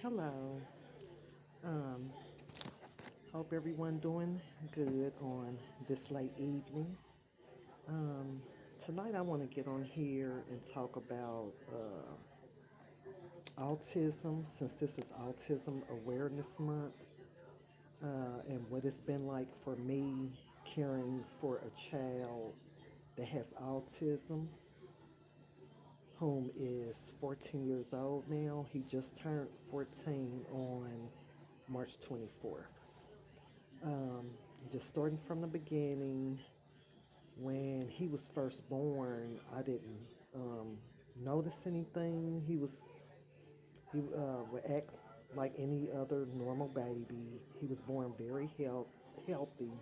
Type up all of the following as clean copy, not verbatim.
Hello. Um, Hope everyone doing good on this late evening. Um, Tonight I want to get on here and talk about autism, since this is Autism Awareness Month, and what it's been like for me caring for a child that has autism, whom is 14 years old now. He just turned 14 on March 24th. Um, just starting from the beginning, when he was first born, I didn't notice anything. He would act like any other normal baby. He was born very healthy.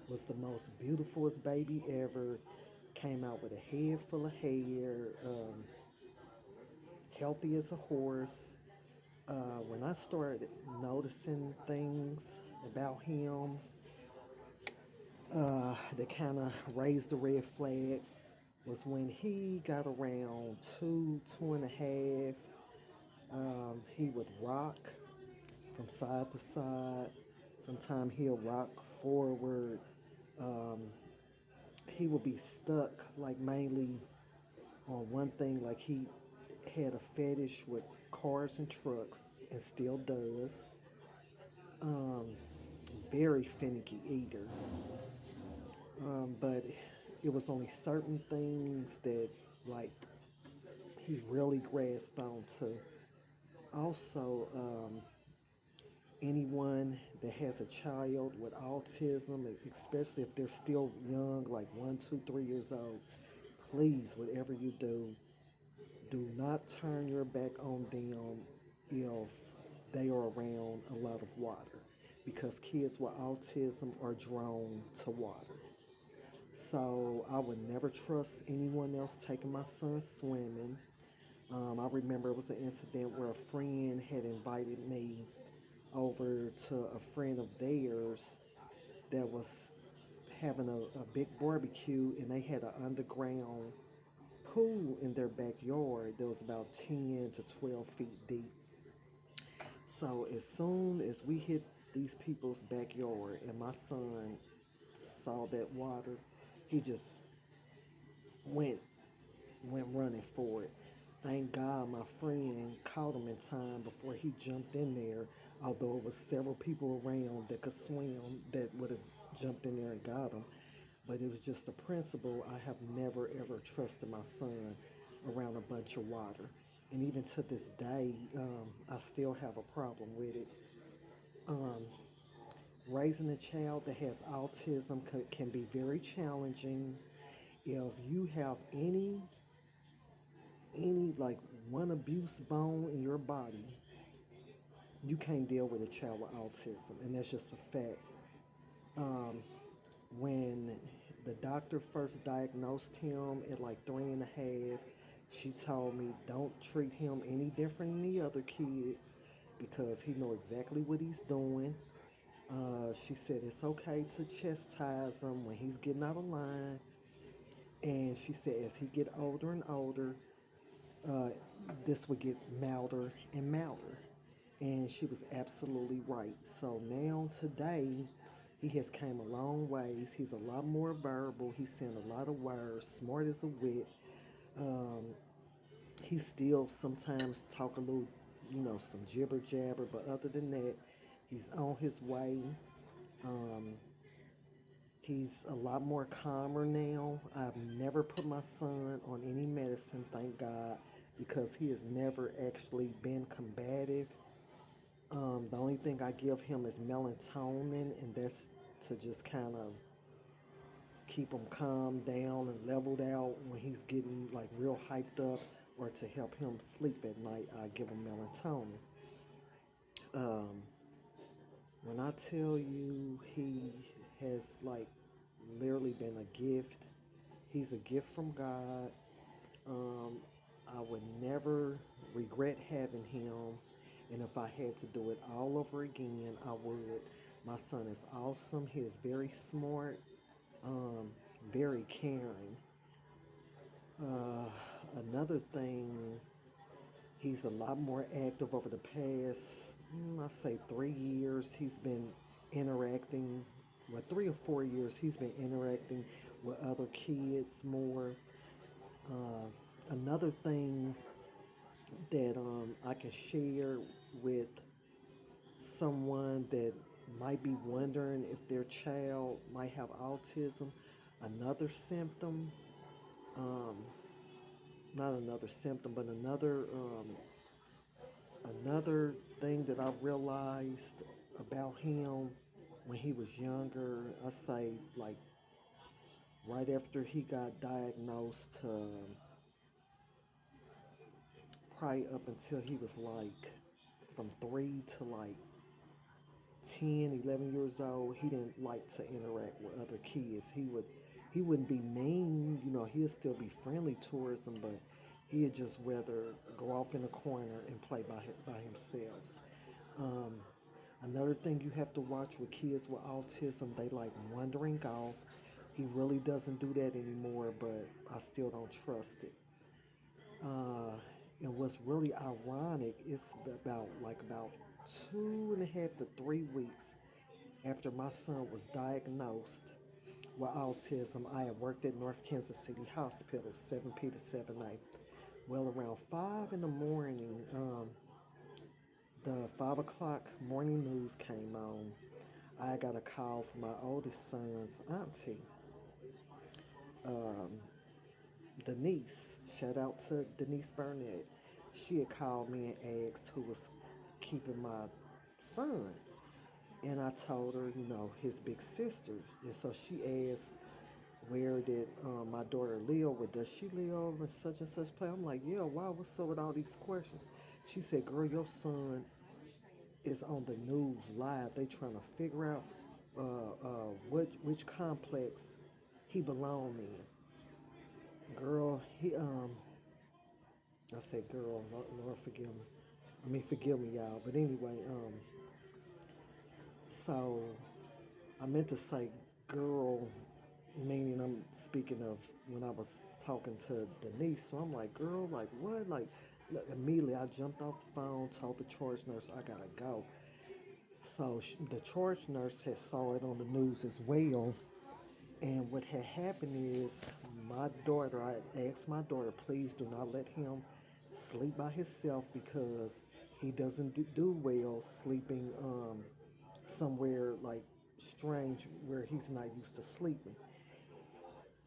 Was the most beautifulest baby ever. Came out with a head full of hair. Healthy as a horse. When I started noticing things about him, that kind of raised the red flag was when he got around two and a half. He would rock from side to side. Sometimes he'll rock forward. Um, he would be stuck, like mainly on one thing. Like he had a fetish with cars and trucks, and still does. Um, Very finicky eater. But it was only certain things that, like, he really grasped onto. Also, anyone that has a child with autism, especially if they're still young, like 1, 2, 3 years old, please, whatever you do not turn your back on them if they are around a lot of water, because kids with autism are drawn to water. So I would never trust anyone else taking my son swimming. I remember it was an incident where a friend had invited me over to a friend of theirs that was having a big barbecue, and they had an underground pool in their backyard that was about 10 to 12 feet deep. So as soon as we hit these people's backyard and my son saw that water, he just went went running for it. Thank God my friend caught him in time before he jumped in there, although it was several people around that could swim that would have jumped in there and got him. But it was just the principle. I have never ever trusted my son around a bunch of water. And even to this day, I still have a problem with it. Um, Raising a child that has autism can be very challenging. If you have any like one abuse bone in your body, you can't deal with a child with autism, and that's just a fact. Um, when the doctor first diagnosed him at like 3 and a half, she told me don't treat him any different than the other kids because he know exactly what he's doing. She said it's okay to chastise him when he's getting out of line, and she said as he get older and older, uh, this would get milder and milder. And she was absolutely right. So now today, he has came a long ways. He's a lot more verbal. He's saying a lot of words, smart as a whip. Um, he still sometimes talk a little, some jibber jabber, but other than that, he's on his way. Um, he's a lot more calmer now. I've never put my son on any medicine, thank God, because he has never actually been combative. The only thing I give him is melatonin, and that's to just kind of keep him calm down and leveled out when he's getting like real hyped up, or to help him sleep at night. I give him melatonin. Um, when I tell you he has like literally been a gift, he's a gift from God. Um, I would never regret having him. And if I had to do it all over again, I would. My son is awesome. He is very smart, um, very caring. Uh, Another thing, He's a lot more active over the past, I say 3 years. He's been interacting, well, 3 or 4 years, he's been interacting with other kids more. Uh, Another thing that I can share with someone that might be wondering if their child might have autism, another symptom, um, not another symptom, but another thing that I realized about him when he was younger, I say like right after he got diagnosed, probably up until he was like from 3 to 10, 11 years old, he didn't like to interact with other kids. He wouldn't be mean, he'd still be friendly towards them, but he'd just rather go off in a corner and play by himself. Um, Another thing you have to watch with kids with autism, they like wandering off. He really doesn't do that anymore, but I still don't trust it. Uh, and what's really ironic is about 2.5 to 3 weeks after my son was diagnosed with autism, I had worked at North Kansas City Hospital, 7P to 7A. Well, around 5 in the morning, the 5 o'clock morning news came on. I got a call from my oldest son's auntie, um, Denise. Shout out to Denise Burnett. She had called me and asked who was keeping my son. And I told her, his big sisters. And so she asked, where did my daughter live? With does she live in such and such place? I'm like, yeah, wow, what's up with all these questions? She said, girl, your son is on the news live. They trying to figure out which complex he belonged in. Girl, I said, girl, Lord forgive me. I mean, forgive me, y'all. But anyway, so I meant to say girl, meaning I'm speaking of when I was talking to Denise. So I'm like, girl, like what? Like, look, immediately I jumped off the phone, told the charge nurse I gotta go. So the charge nurse had saw it on the news as well. And what had happened is my daughter, I asked my daughter, please do not let him sleep by himself because he doesn't do well sleeping somewhere like strange where he's not used to sleeping.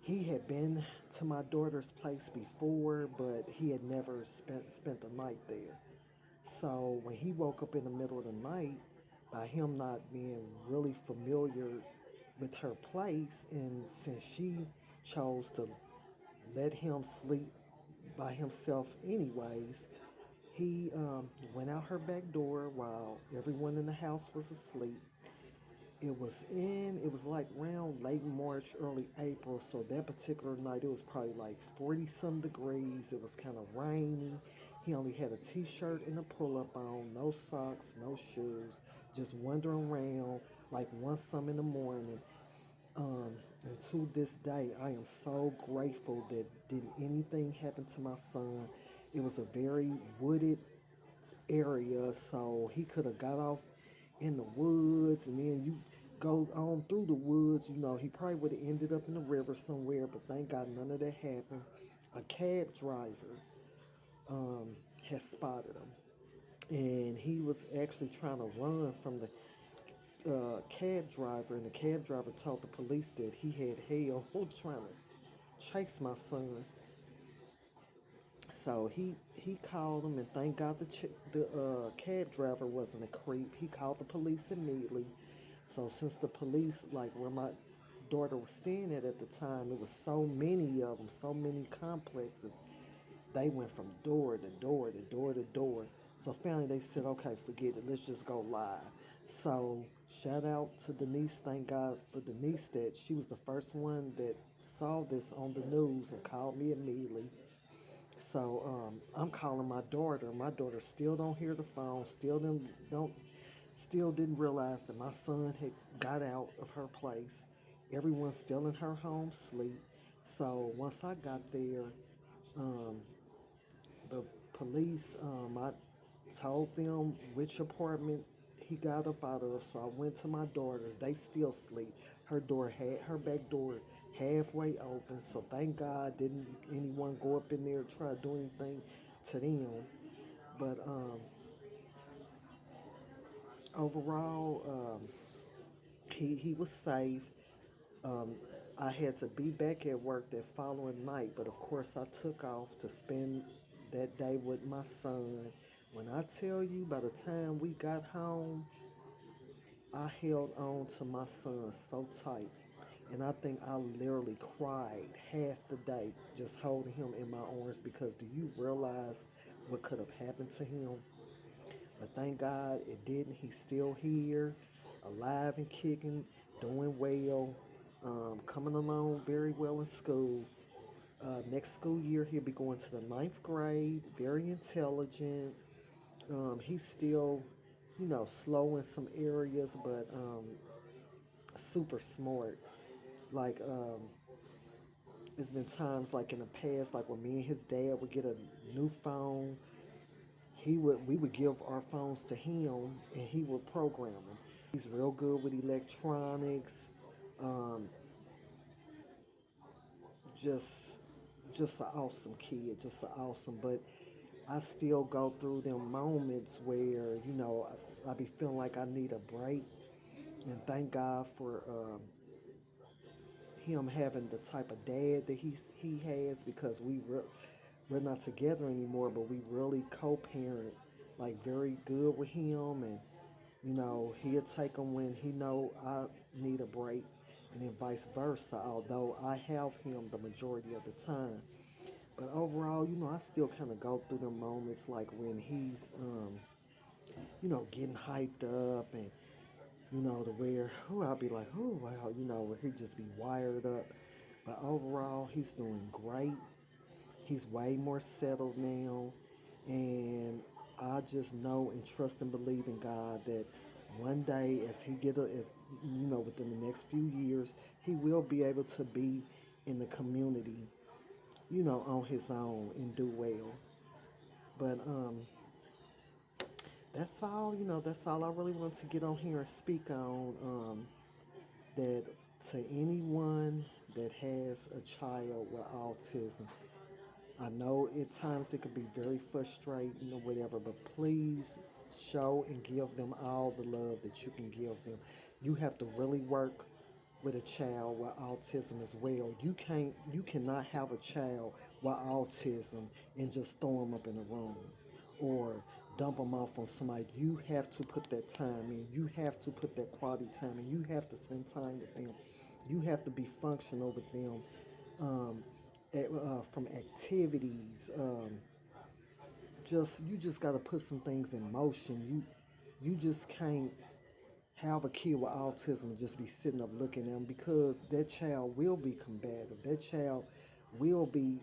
He had been to my daughter's place before, but he had never spent the night there. So when he woke up in the middle of the night, by him not being really familiar with her place, and since she chose to let him sleep by himself anyways, he went out her back door while everyone in the house was asleep. It was like around late March, early April. So that particular night, it was probably like 40 some degrees. It was kind of rainy. He only had a t shirt and a pull up on, no socks, no shoes, just wandering around like 1 some in the morning. Um, and to this day, I am so grateful that didn't anything happen to my son. It was a very wooded area, so he could have got off in the woods, and then you go on through the woods. He probably would have ended up in the river somewhere, but thank God none of that happened. A cab driver um, had spotted him, and he was actually trying to run from the cab driver, and the cab driver told the police that he had hell trying to chase my son. So he called him, and thank God the cab driver wasn't a creep. He called the police immediately. So since the police, like where my daughter was staying at the time, it was so many of them, so many complexes. They went from door to door to door to door. So finally they said, okay, forget it. Let's just go live. So shout out to Denise. Thank God for Denise that she was the first one that saw this on the news and called me immediately. So I'm calling my daughter. My daughter still don't hear the phone. Still didn't realize that my son had got out of her place. Everyone's still in her home sleep. So once I got there, um, the police, I told them which apartment he got up out of, so I went to my daughter's. They still sleep. Her back door halfway open, so thank God didn't anyone go up in there and try to do anything to them. But overall, he was safe. Um, I had to be back at work that following night, but of course I took off to spend that day with my son. When I tell you, by the time we got home, I held on to my son so tight. And I think I literally cried half the day just holding him in my arms because do you realize what could have happened to him? But thank God it didn't. He's still here, alive and kicking, doing well, coming along very well in school. Next school year, he'll be going to the ninth grade, very intelligent. He's still, slow in some areas, but super smart. Like, there's been times like in the past, like when me and his dad would get a new phone, we would give our phones to him and he would program them. He's real good with electronics. Um, just just an awesome kid, just an awesome. But I still go through them moments where I be feeling like I need a break, and thank God for him having the type of dad that he has because we're not together anymore, but we really co-parent like very good with him, and he'll take him when he know I need a break, and then vice versa. Although I have him the majority of the time, but overall, I still kind of go through the moments like when he's getting hyped up and to where I'll be like, oh wow, where he just be wired up. But overall, he's doing great. He's way more settled now, and I just know and trust and believe in God that one day, as he as within the next few years, he will be able to be in the community, on his own and do well. But that's all. That's all I really want to get on here and speak on. That to anyone that has a child with autism, I know at times it can be very frustrating or whatever, but please show and give them all the love that you can give them. You have to really work with a child with autism as well. You cannot have a child with autism and just throw them up in a room or dump them off on somebody. You have to put that time in. You have to put that quality time in. You have to spend time with them. You have to be functional with them, um, from activities. You just got to put some things in motion. You just can't have a kid with autism and just be sitting up looking at them because that child will be combative. That child will be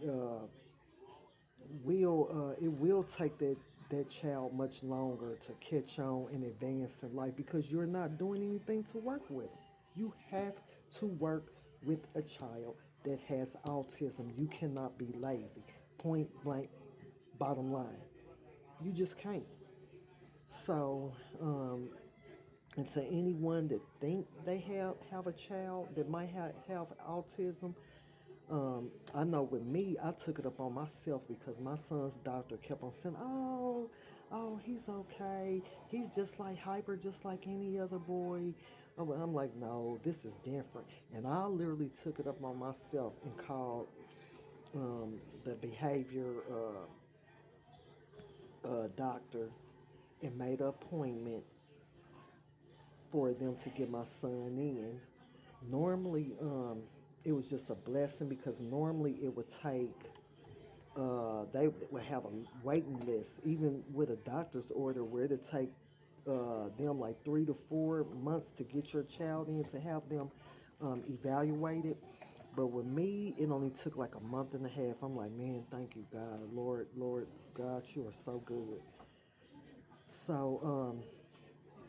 will it will take that child much longer to catch on and advance in life because you're not doing anything to work with them. You have to work with a child that has autism. You cannot be lazy. Point blank, bottom line. You just can't. So, and to anyone that think they have a child that might have autism, I know with me, I took it up on myself because my son's doctor kept on saying, oh, he's okay. He's just like hyper, just like any other boy. I'm like, no, this is different. And I literally took it up on myself and called the behavior doctor and made an appointment for them to get my son in. Normally, it was just a blessing because normally it would take they would have a waiting list, even with a doctor's order, where it'd take them like 3 to 4 months to get your child in to have them evaluated. But with me, it only took like a month and a half. I'm like, man, thank you, God, Lord, God, you are so good. So,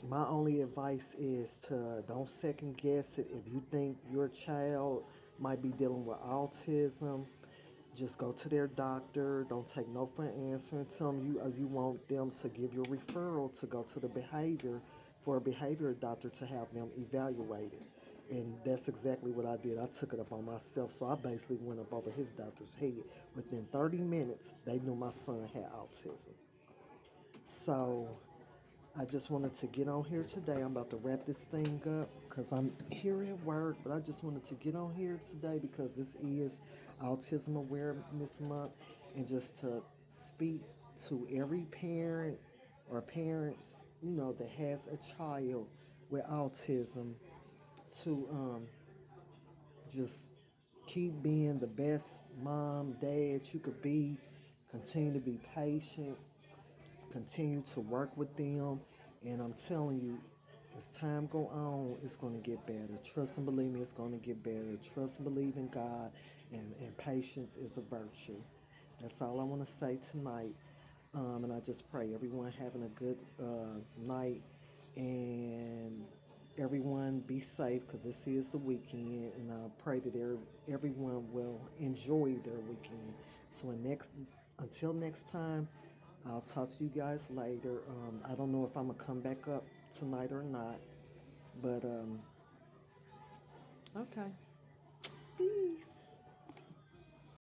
my only advice is to don't second guess it. If you think your child might be dealing with autism, Just go to their doctor. Don't take no for an answer and tell them you want them to give you a referral to go to the behavior for a behavior doctor to have them evaluated. And that's exactly what I did. I took it up on myself. So I basically went up over his doctor's head. Within 30 minutes, they knew my son had autism. So I just wanted to get on here today. I'm about to wrap this thing up because I'm here at work, but I just wanted to get on here today because this is Autism Awareness Month and just to speak to every parent or parents, that has a child with autism to just keep being the best mom, dad you could be, continue to be patient, continue to work with them, and I'm telling you, as time go on, it's going to get better. Trust and believe me, it's going to get better. Trust and believe in God, and patience is a virtue. That's all I want to say tonight. And I just pray everyone having a good night, and everyone be safe because this is the weekend, and I pray that everyone will enjoy their weekend. So until next time, I'll talk to you guys later. I don't know if I'm gonna come back up tonight or not, but okay. Peace.